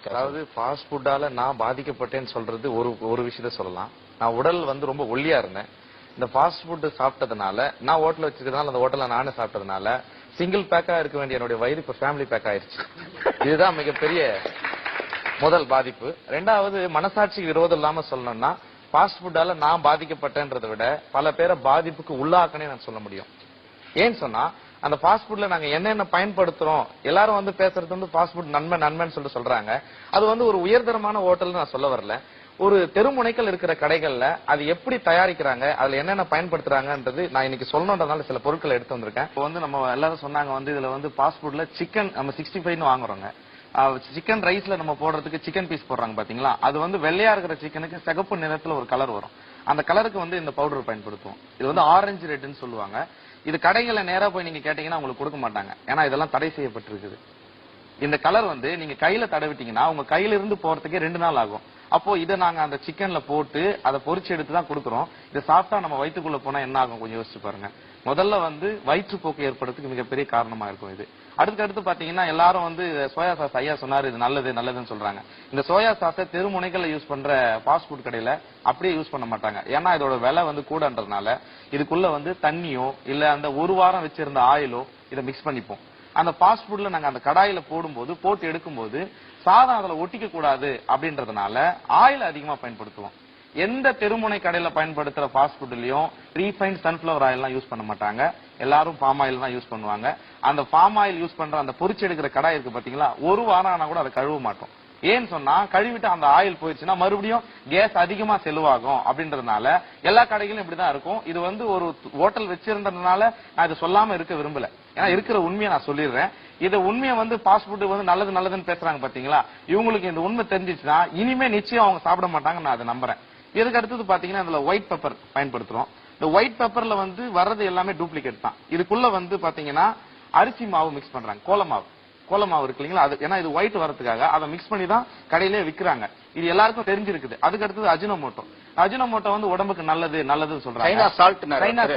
அதாவது ஃபாஸ்ட் ஃபுட்டால நான் பாதிக்கப்பட்டேன்னு சொல்றது ஒரு விஷயத்த சொல்லலாம். நான் உடல் வந்து ரொம்ப ஒல்லியா இருந்தேன். இந்த ஃபாஸ்ட் ஃபுட் சாப்பிட்டதுனால, நான் ஹோட்டல் வச்சிருக்கனால அந்த ஹோட்டல்ல நானே சாப்பிட்டதுனால சிங்கிள் பேக்கா இருக்க வேண்டிய என்னுடைய வயிறு இப்ப ஃபேமிலி பேக் ஆயிருச்சு. இதுதான் மிகப்பெரிய முதல் பாதிப்பு. ரெண்டாவது, மனசாட்சிக்கு விரோதம் இல்லாம சொல்லணும்னா, ஃபாஸ்ட் ஃபுட்டால நான் பாதிக்கப்பட்டேன்றதை விட பல பேரை பாதிப்புக்கு உள்ளாக்கனே நான் சொல்ல முடியும். ஏன்னு சொன்னா, அந்த ஃபாஸ்ட் ஃபுட்ல நாங்க என்னென்ன பயன்படுத்துறோம், எல்லாரும் வந்து பேசுறது வந்து ஃபாஸ்ட் ஃபுட் நன்மை நன்மைன்னு சொல்லிட்டு சொல்றாங்க. அது வந்து ஒரு உயர்தரமான ஹோட்டல்னு நான் சொல்ல வரல. ஒரு தெருமுனைகள் இருக்கிற கடைகள்ல அது எப்படி தயாரிக்கிறாங்க, அதுல என்னென்ன பயன்படுத்துறாங்கன்றது நான் இன்னைக்கு சொல்லணும்ன்றதுனால சில பொருட்களை எடுத்து வந்திருக்கேன். இப்போ வந்து நம்ம எல்லாரும் சொன்னாங்க வந்து இதுல வந்து ஃபாஸ்ட் ஃபுட்ல சிக்கன் நம்ம 65 வாங்குறோங்க. சிக்கன் ரைஸ்ல நம்ம போடுறதுக்கு சிக்கன் பீஸ் போடுறாங்க பாத்தீங்களா, அது வந்து வெள்ளையா இருக்கிற சிக்கனுக்கு சிகப்பு நிறத்துல ஒரு கலர் வரும். அந்த கலருக்கு வந்து இந்த பவுடர் பயன்படுத்துவோம். இது வந்து ஆரஞ்சு ரெட்னு சொல்லுவாங்க. இது கடைகளை நேரா போய் நீங்க கேட்டீங்கன்னா உங்களுக்கு கொடுக்க மாட்டாங்க. ஏன்னா இதெல்லாம் தடை செய்யப்பட்டிருக்குது. இந்த கலர் வந்து நீங்க கையில தடவிட்டீங்கன்னா உங்க கையில இருந்து போறதுக்கே 2 நாள் ஆகும். அப்போ இதை நாங்க அந்த சிக்கன்ல போட்டு அதை பொரிச்சு எடுத்து தான் கொடுக்குறோம். இதை சாப்பிட்டா நம்ம வயிற்றுக்குள்ள போனா என்ன ஆகும் கொஞ்சம் யோசிச்சு பாருங்க. முதல்ல வந்து வயிற்றுப்போக்கு ஏற்படுறதுக்கு மிகப்பெரிய காரணமா இருக்கும் இது. அடுத்து பாத்தீங்கன்னா எல்லாரும் வந்து சோயா சாஸ் ஐயா சொன்னாரு இது நல்லதுன்னு சொல்றாங்க. இந்த சோயா சாஸை தெருமுனைகள்ல யூஸ் பண்ற ஃபாஸ்ட் ஃபுட் கடையில அப்படியே யூஸ் பண்ண மாட்டாங்க. ஏன்னா இதோட விலை வந்து கூடன்றதுனால இதுக்குள்ள வந்து தண்ணியோ இல்ல அந்த ஒரு வாரம் வச்சிருந்த ஆயிலோ இதை மிக்ஸ் பண்ணிப்போம். அந்த ஃபாஸ்ட் ஃபுட்ல நாங்க அந்த கடாயில போட்டு எடுக்கும்போது சாதம் அதுல ஒட்டிக்க கூடாது அப்படின்றதுனால ஆயில் அதிகமா பயன்படுத்துவோம். எந்த தெருமுனை கடையில பயன்படுத்துற ஃபாஸ்ட் ஃபுட்லயும் ரீஃபைண்ட் சன்ஃபிளவர் ஆயில் எல்லாம் யூஸ் பண்ண மாட்டாங்க. எல்லாரும் பாம் ஆயில் தான் யூஸ் பண்ணுவாங்க. அந்த பாம் ஆயில் யூஸ் பண்ற அந்த பொரிச்சு எடுக்கிற கடாய் இருக்கு பாத்தீங்களா, ஒரு வாரம் ஆனா கூட அதை கழுவ மாட்டோம். ஏன்னு சொன்னா கழுவிட்டு அந்த ஆயில் போயிடுச்சுன்னா மறுபடியும் கேஸ் அதிகமா செலவாகும் அப்படின்றதுனால எல்லா கடைகளும் இப்படிதான் இருக்கும். இது வந்து ஒரு ஹோட்டல் வச்சிருந்ததுனால நான் இதை சொல்லாம இருக்க விரும்பல. ஏன்னா இருக்கிற உண்மையை நான் சொல்லிடுறேன். இதை உண்மையை வந்து ஃபாஸ்ட் ஃபுட் வந்து நல்லதுன்னு பேசுறாங்க பாத்தீங்களா, இவங்களுக்கு இந்த உண்மை தெரிஞ்சிச்சுன்னா இனிமே நிச்சயம் அவங்க சாப்பிட மாட்டாங்க, நான் அதை நம்புறேன். இதுக்கு அடுத்தது பாத்தீங்கன்னா இதுல ஒயிட் பெப்பர் பயன்படுத்துறோம். இந்த ஒயிட் பெப்பர்ல வந்து வர்றது எல்லாமே டூப்ளிகேட் தான். இதுக்குள்ள வந்து பாத்தீங்கன்னா அரிசி மாவு மிக்ஸ் பண்றாங்க, கோல மாவு இருக்கு இல்லீங்களா, அது ஏன்னா இது ஒயிட் வரதுக்காக அதை மிக்ஸ் பண்ணி தான் கடையிலே விற்கிறாங்க. இது எல்லாருக்கும் தெரிஞ்சிருக்குது. அதுக்கு அடுத்தது அஜினோமோட்டோ வந்து உடம்புக்கு நல்லதுன்னு சொல்றாங்க. சைனா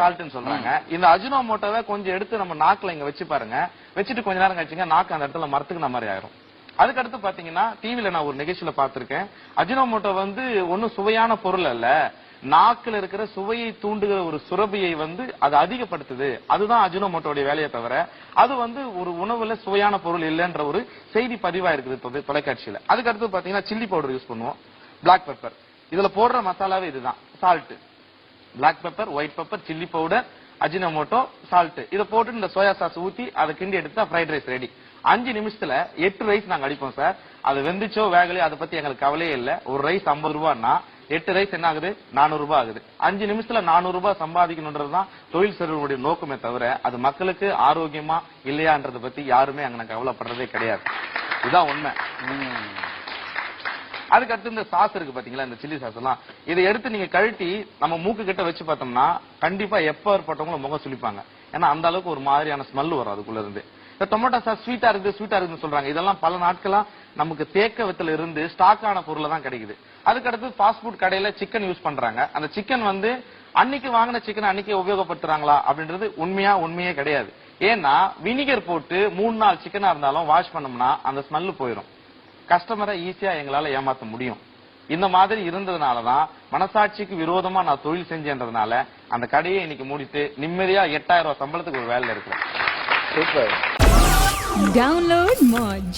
சால்ட்னு சொல்றாங்க. இந்த அஜினோமோட்டோவை கொஞ்சம் எடுத்து நம்ம நாக்குல இங்க வச்சு பாருங்க, வச்சுட்டு கொஞ்ச நேரம் கழிச்சுங்க நாக்கு அந்த இடத்துல மரத்துக்கு மாதிரி ஆயிரும். அதுக்கடுத்து பாத்தீங்கன்னா டிவில நான் ஒரு நிகழ்ச்சியில பாத்திருக்கேன். அஜினோமோட்டோ வந்து ஒன்னும் சுவையான பொருள் அல்ல, நாக்குல இருக்கிற சுவையை தூண்டுகிற ஒரு சுரபியை வந்து அது அதிகப்படுத்துது. அதுதான் அஜினோமோட்டோடைய வேலையை தவிர அது வந்து ஒரு உணவுல சுவையான பொருள் இல்லைன்ற ஒரு செய்தி பதிவா இருக்குது தொலைக்காட்சியில. அதுக்கடுத்து பாத்தீங்கன்னா சில்லி பவுடர் யூஸ் பண்ணுவோம், பிளாக் பெப்பர். இதுல போடுற மசாலாவே இதுதான், salt, black pepper, white pepper, chilli powder, Ajinomoto, salt. இதை போட்டு இந்த சோயா சாஸ் ஊத்தி அதை கிண்டி எடுத்தா ஃப்ரைட் ரைஸ் ரெடி. 5 நிமிஷத்துல 8 ரைஸ் நாங்க அடிப்போம் சார். அது வெந்துச்சோ வேகலையோ அதை பத்தி எங்களுக்கு கவலையே இல்ல. ஒரு ரைஸ் 50 ரூபாய்னா 8 ரைஸ் என்ன ஆகுது, 400 ரூபாய் ஆகுது. 5 நிமிஷத்துல 400 ரூபாய் சம்பாதிக்கணும்ன்றதுதான் தொழில் செல்வனுடைய நோக்கமே தவிர அது மக்களுக்கு ஆரோக்கியமா இல்லையான்றதை பத்தி யாருமே அங்க கவலைப்படுறதே கிடையாது. இதுதான் உண்மை. அதுக்கு அடுத்து இந்த சாஸ் இருக்கு பாத்தீங்களா, இந்த சில்லி சாஸ் எல்லாம் இதை எடுத்து நீங்க கழட்டி நம்ம மூக்கு கிட்ட வச்சு பார்த்தோம்னா கண்டிப்பா எப்ப ஏற்பட்டவங்களும் முகம் சுளிப்பாங்க. ஏன்னா அந்த அளவுக்கு ஒரு மாதிரியான ஸ்மெல் வரும் அதுக்குள்ள இருந்து. இந்த டொமேட்டோ சாஸ் ஸ்வீட்டா இருக்குன்னு சொல்றாங்க. இதெல்லாம் பல நாட்களா நமக்கு தேக்கவத்துல இருந்து ஸ்டாக் ஆன பொருள் தான் கிடைக்குது. அதுக்கு அடுத்து ஃபாஸ்ட் ஃபுட் கடையில சிக்கன் யூஸ் பண்றாங்க. அந்த சிக்கன் வந்து அன்னைக்கு வாங்கின சிக்கன் அன்னைக்கு உபயோகப்படுத்துறாங்களா அப்படின்றது உண்மையே கிடையாது. ஏன்னா வினிகர் போட்டு 3 நாள் சிக்கனா இருந்தாலும் வாஷ் பண்ணோம்னா அந்த ஸ்மெல் போயிடும். கஸ்டமரை ஈஸியா எங்களால ஏமாத்த முடியும். இந்த மாதிரி இருந்ததுனாலதான் மனசாட்சிக்கு விரோதமா நான் தொழில் செஞ்சேன்றதுனால அந்த கடையை இன்னைக்கு மூடிட்டு நிம்மதியா 8000 ரூபாய் சம்பளத்துக்கு ஒரு வேலை இருக்கிறேன். Download Moj.